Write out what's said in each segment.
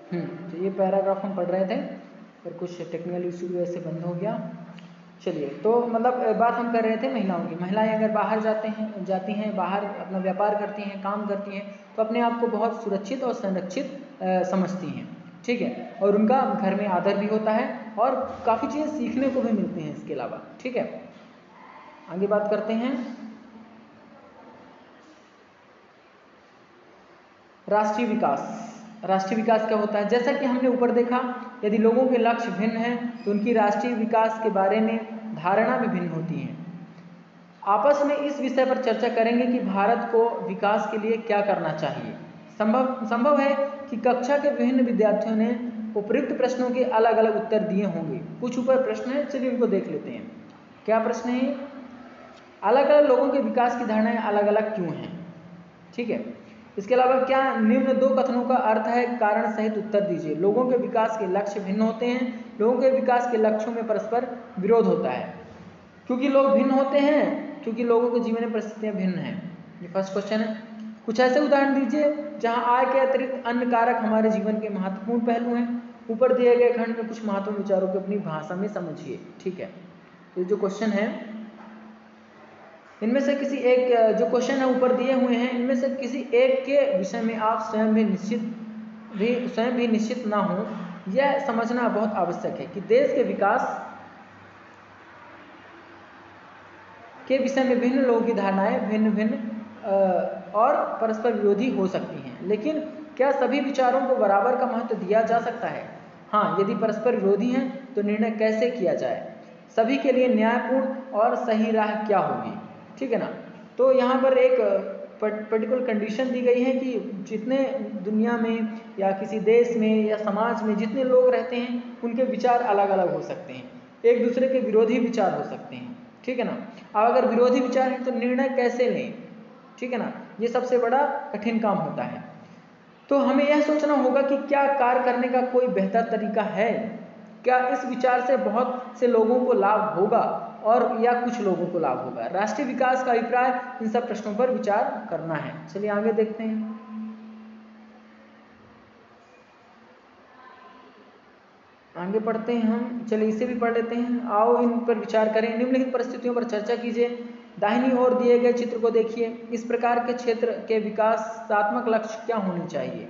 तो ये पैराग्राफ हम पढ़ रहे थे, पर कुछ टेक्निकल इशू की वजह से बंद हो गया। चलिए, तो मतलब बात हम कर रहे थे महिलाओं की। महिलाएं अगर बाहर जाती हैं, बाहर अपना व्यापार करती हैं, काम करती हैं, तो अपने आप को बहुत सुरक्षित और संरक्षित समझती हैं, ठीक है। और उनका घर में आदर भी होता है और काफ़ी चीज़ें सीखने को भी मिलती हैं इसके अलावा, ठीक है। आगे बात करते हैं। राष्ट्रीय विकास क्या होता है? जैसा कि हमने ऊपर देखा, यदि लोगों के लक्ष्य भिन्न हैं तो उनकी राष्ट्रीय विकास के बारे में धारणा भी भिन्न होती है। आपस में इस विषय पर चर्चा करेंगे कि भारत को विकास के लिए क्या करना चाहिए। संभव है कि कक्षा के विभिन्न विद्यार्थियों ने उपयुक्त प्रश्नों के अलग अलग उत्तर दिए होंगे। कुछ ऊपर प्रश्न है, चलिए उनको देख लेते हैं। क्या प्रश्न है? अलग अलग लोगों के विकास की धारणाएं अलग अलग क्यों हैं, ठीक है। इसके अलावा क्या निम्न दो कथनों का अर्थ है? कारण सहित उत्तर दीजिए। लोगों के विकास के लक्ष्य भिन्न होते हैं, लोगों के विकास के लक्ष्यों में परस्पर विरोध होता है। क्योंकि लोग भिन्न होते हैं, क्योंकि लोगों के जीवन परिस्थितियां भिन्न हैं। ये फर्स्ट क्वेश्चन है। कुछ ऐसे उदाहरण दीजिए जहां आय के अतिरिक्त अन्य कारक हमारे जीवन के महत्वपूर्ण पहलू हैं। ऊपर दिए गए खंड में कुछ महत्वपूर्ण विचारों को अपनी भाषा में समझिए, ठीक है। तो जो क्वेश्चन है, इनमें से किसी एक, जो क्वेश्चन है ऊपर दिए हुए हैं, इनमें से किसी एक के विषय में आप स्वयं भी निश्चित ना हो, यह समझना बहुत आवश्यक है कि देश के विकास के विषय में भिन्न लोगों की धारणाएं भिन्न और परस्पर विरोधी हो सकती हैं। लेकिन क्या सभी विचारों को बराबर का महत्व दिया जा सकता है? हाँ, यदि परस्पर विरोधी हैं तो निर्णय कैसे किया जाए? सभी के लिए न्यायपूर्ण और सही राह क्या होगी, ठीक है ना। तो यहाँ पर एक पर्टिकुलर कंडीशन दी गई है कि जितने दुनिया में या किसी देश में या समाज में जितने लोग रहते हैं, उनके विचार अलग अलग हो सकते हैं, एक दूसरे के विरोधी विचार हो सकते हैं, ठीक है ना। अब अगर विरोधी विचार है तो निर्णय कैसे लें, ठीक है ना। ये सबसे बड़ा कठिन काम होता है। तो हमें यह सोचना होगा कि क्या कार्य करने का कोई बेहतर तरीका है? क्या इस विचार से बहुत से लोगों को लाभ होगा और या कुछ लोगों को लाभ होगा? राष्ट्रीय विकास का अभिप्राय इन सब प्रश्नों पर विचार करना है। चलिए आगे देखते हैं। आगे पढ़ते हैं हम। चलिए इसे भी पढ़ लेते हैं। आओ इन पर विचार करें। निम्नलिखित परिस्थितियों पर चर्चा कीजिए। दाहिनी ओर दिए गए चित्र को देखिए। इस प्रकार के क्षेत्र के विकासात्मक लक्ष्य क्या होने चाहिए?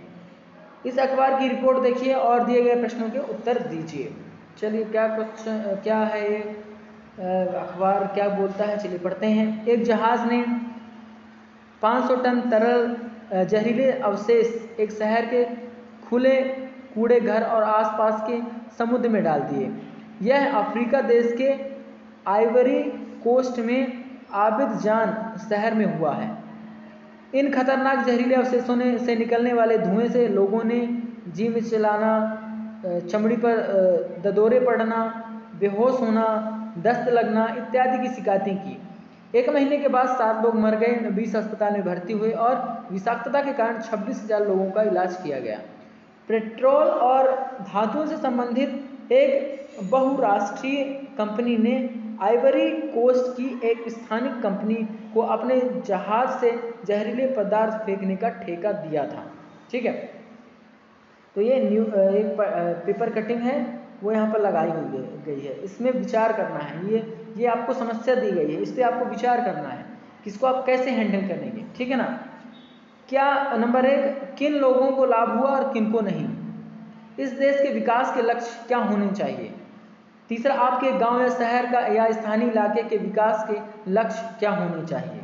इस अखबार की रिपोर्ट देखिए और दिए गए प्रश्नों के उत्तर दीजिए। चलिए क्या है ये अखबार क्या बोलता है, चलिए पढ़ते हैं। एक जहाज ने 500 टन तरल जहरीले अवशेष एक शहर के खुले कूड़े घर और आसपास के समुद्र में डाल दिए। यह अफ्रीका देश के आइवरी कोस्ट में आबिदजान शहर में हुआ है। इन खतरनाक जहरीले अवशेषों से निकलने वाले धुएं से लोगों ने जी मिचलाना, चमड़ी पर ददोरे पड़ना, बेहोश होना, दस्त लगना इत्यादि की शिकायतें की। 1 महीने के बाद 7 लोग मर गए, 20 अस्पताल में भर्ती हुए और विषाक्तता के कारण 26,000 लोगों का इलाज किया गया। पेट्रोल और धातुओं से संबंधित एक बहुराष्ट्रीय कंपनी ने आइवरी कोस्ट की एक स्थानिक कंपनी को अपने जहाज से जहरीले पदार्थ फेंकने का ठेका दिया था, ठीक है। तो ये एक पेपर कटिंग है, वो यहाँ पर लगाई गई है। इसमें विचार करना है। ये आपको समस्या दी गई है, इस पर आपको विचार करना है कि इसको आप कैसे हैंडल करेंगे, ठीक है ना। क्या नंबर 1, किन लोगों को लाभ हुआ और किन को नहीं? इस देश के विकास के लक्ष्य क्या होने चाहिए? तीसरा, आपके गांव या शहर का या स्थानीय इलाके के विकास के लक्ष्य क्या होने चाहिए?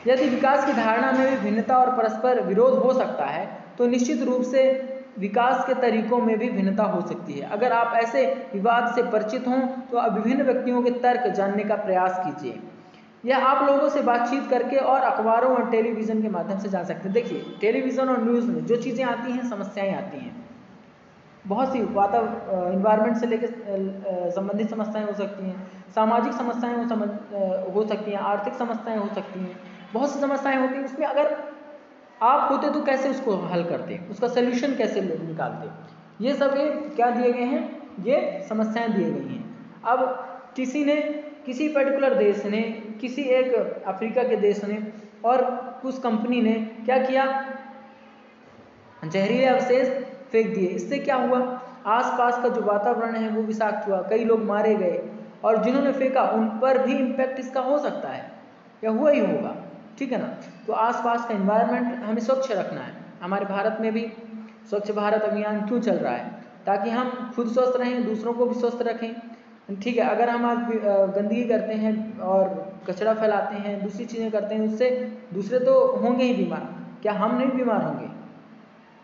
यदि विकास की धारणा में भी भिन्नता और परस्पर विरोध हो सकता है तो निश्चित रूप से विकास के तरीकों में भी भिन्नता हो सकती है। अगर आप ऐसे विवाद से परिचित हों तो आप विभिन्न व्यक्तियों के तर्क जानने का प्रयास कीजिए। यह आप लोगों से बातचीत करके और अखबारों और टेलीविज़न के माध्यम से जान सकते हैं। देखिए, टेलीविज़न और न्यूज़ में जो चीज़ें आती हैं, समस्याएं आती हैं, बहुत सी इन्वायरमेंट से लेकर संबंधित समस्याएं हो सकती हैं, सामाजिक समस्याएं हो सकती हैं, आर्थिक समस्याएं हो सकती हैं, बहुत सी समस्याएं होती हैं। उसमें अगर आप होते तो कैसे उसको हल करते, उसका सोल्यूशन कैसे निकालते, ये सब ये क्या दिए गए हैं, ये समस्याएं दिए गई हैं। अब किसी पर्टिकुलर देश ने, किसी एक अफ्रीका के देश ने और उस कंपनी ने क्या किया, जहरीले अवशेष फेंक दिए। इससे क्या हुआ, आसपास का जो वातावरण है वो विषाक्त हुआ, कई लोग मारे गए, और जिन्होंने फेंका उन पर भी इम्पैक्ट इसका हो सकता है या हुआ ही होगा, ठीक है ना। तो आसपास का एनवायरनमेंट हमें स्वच्छ रखना है। हमारे भारत में भी स्वच्छ भारत अभियान क्यों चल रहा है, ताकि हम खुद स्वस्थ रहें, दूसरों को भी स्वस्थ रखें, ठीक है। अगर हम आज गंदगी करते हैं और कचरा फैलाते हैं, दूसरी चीज़ें करते हैं, उससे दूसरे तो होंगे ही बीमार, क्या हम नहीं बीमार होंगे,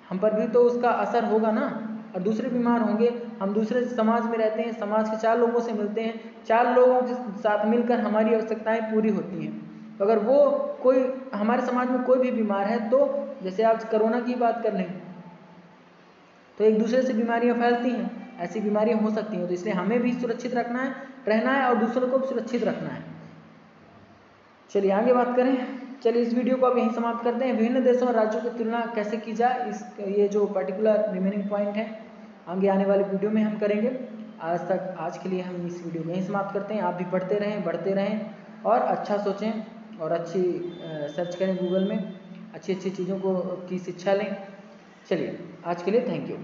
हम पर भी तो उसका असर होगा ना, और दूसरे बीमार होंगे। हम दूसरे समाज में रहते हैं, समाज के 4 लोगों से मिलते हैं, 4 लोगों के साथ मिलकर हमारी आवश्यकताएं पूरी होती हैं। तो अगर वो कोई हमारे समाज में कोई भी बीमार है, तो जैसे आज कोरोना की बात कर लें, तो एक दूसरे से बीमारियां फैलती हैं, ऐसी बीमारियां हो सकती हैं। तो इसलिए हमें भी सुरक्षित रहना है और दूसरों को भी सुरक्षित रखना है। चलिए आगे बात करें। चलिए इस वीडियो को अब यहीं समाप्त करते हैं। विभिन्न देशों और राज्यों की तुलना कैसे की जाए, इस ये जो पर्टिकुलर रिमेनिंग पॉइंट है आगे आने वाले वीडियो में हम करेंगे। आज के लिए हम इस वीडियो को यहीं समाप्त करते हैं। आप भी पढ़ते रहें, बढ़ते रहें और अच्छा सोचें और अच्छी सर्च करें गूगल में, अच्छी अच्छी चीज़ों को की शिक्षा लें। चलिए आज के लिए थैंक यू।